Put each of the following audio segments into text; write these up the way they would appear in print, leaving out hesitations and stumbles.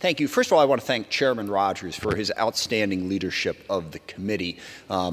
Thank you. First of all, I want to thank Chairman Rogers for his outstanding leadership of the committee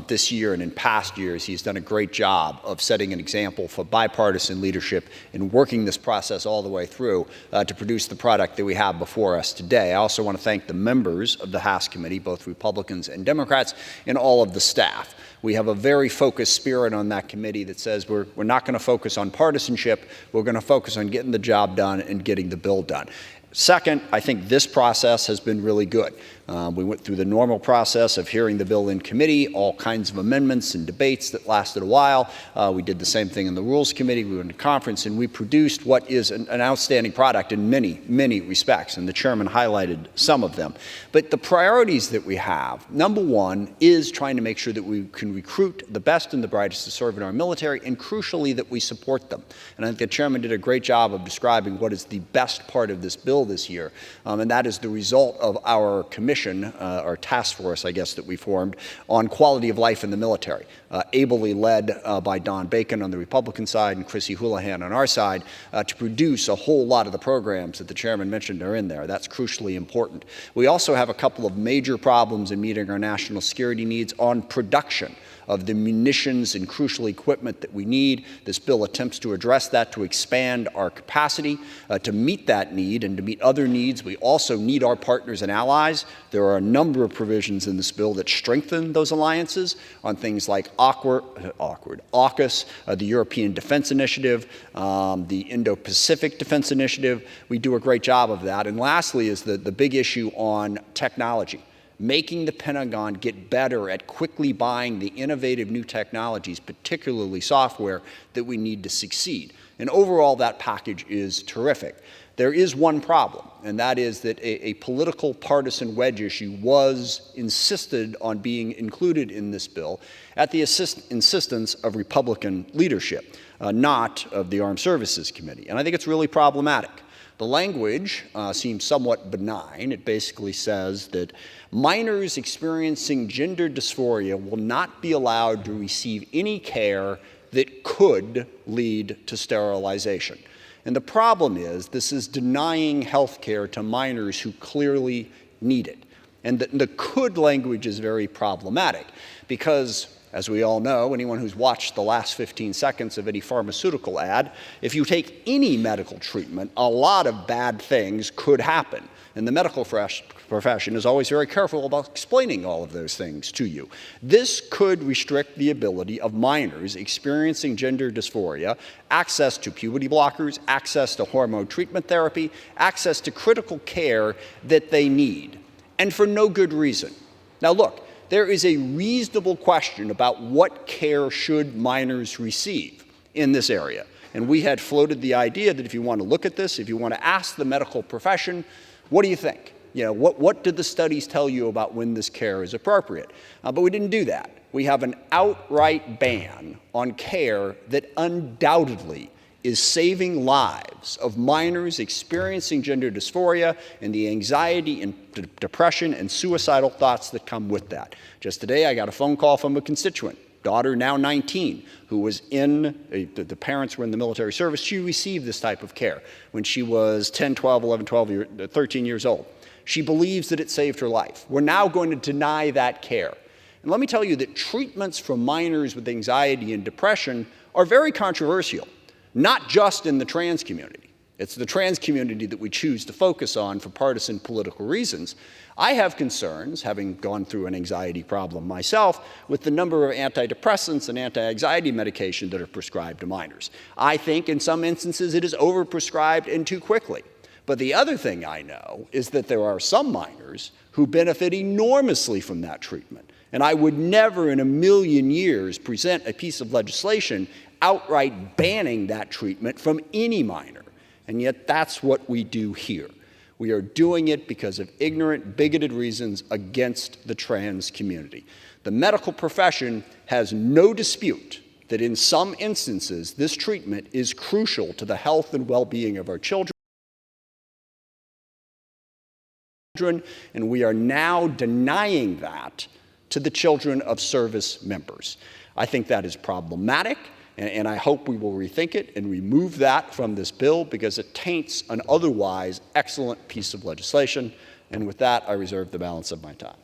this year and in past years. He's done a great job of setting an example for bipartisan leadership in working this process all the way through to produce the product that we have before us today. I also want to thank the members of the House Committee, both Republicans and Democrats, and all of the staff. We have a very focused spirit on that committee that says we're not going to focus on partisanship. We're going to focus on getting the job done and getting the bill done. Second, I think this process has been really good. We went through the normal process of hearing the bill in committee, all kinds of amendments and debates that lasted a while. We did the same thing in the Rules Committee. We went to conference, and we produced what is an outstanding product in many, many respects, and the chairman highlighted some of them. But the priorities that we have, number one, is trying to make sure that we can recruit the best and the brightest to serve in our military, and crucially, that we support them. And I think the chairman did a great job of describing what is the best part of this bill this year, and that is the result of our commission, our task force, I guess, that we formed on quality of life in the military, ably led by Don Bacon on the Republican side and Chrissy Houlihan on our side, to produce a whole lot of the programs that the chairman mentioned are in there. That's crucially important. We also have a couple of major problems in meeting our national security needs on production of the munitions and crucial equipment that we need. This bill attempts to address that, to expand our capacity to meet that need and to meet other needs. We also need our partners and allies. There are a number of provisions in this bill that strengthen those alliances on things like AUKUS, the European Defense Initiative, the Indo-Pacific Defense Initiative. We do a great job of that. And lastly is the big issue on technology, making the Pentagon get better at quickly buying the innovative new technologies, particularly software, that we need to succeed. And overall, that package is terrific. There is one problem, and that is that a political partisan wedge issue was insisted on being included in this bill at the insistence of Republican leadership, not of the Armed Services Committee. And I think it's really problematic. The language seems somewhat benign. It basically says that minors experiencing gender dysphoria will not be allowed to receive any care that could lead to sterilization. And the problem is this is denying health care to minors who clearly need it. And the could language is very problematic because, as we all know, anyone who's watched the last 15 seconds of any pharmaceutical ad, if you take any medical treatment, a lot of bad things could happen. And the medical profession is always very careful about explaining all of those things to you. This could restrict the ability of minors experiencing gender dysphoria, access to puberty blockers, access to hormone treatment therapy, access to critical care that they need, and for no good reason. Now look, there is a reasonable question about what care should minors receive in this area. And we had floated the idea that if you want to look at this, if you want to ask the medical profession, what do you think? You know, what did the studies tell you about when this care is appropriate? But we didn't do that. We have an outright ban on care that undoubtedly is saving lives of minors experiencing gender dysphoria and the anxiety and depression and suicidal thoughts that come with that. Just today, I got a phone call from a constituent, daughter now 19, who was the parents were in the military service. She received this type of care when she was 10, 12, 11, 13 years old. She believes that it saved her life. We're now going to deny that care. And let me tell you that treatments for minors with anxiety and depression are very controversial, not just in the trans community. It's the trans community that we choose to focus on for partisan political reasons. I have concerns, having gone through an anxiety problem myself, with the number of antidepressants and anti-anxiety medication that are prescribed to minors. I think in some instances it is overprescribed and too quickly. But the other thing I know is that there are some minors who benefit enormously from that treatment. And I would never in a million years present a piece of legislation outright banning that treatment from any minor. And yet that's what we do here. We are doing it because of ignorant, bigoted reasons against the trans community. The medical profession has no dispute that in some instances this treatment is crucial to the health and well-being of our children. And we are now denying that to the children of service members. I think that is problematic, and I hope we will rethink it and remove that from this bill because it taints an otherwise excellent piece of legislation. And with that, I reserve the balance of my time.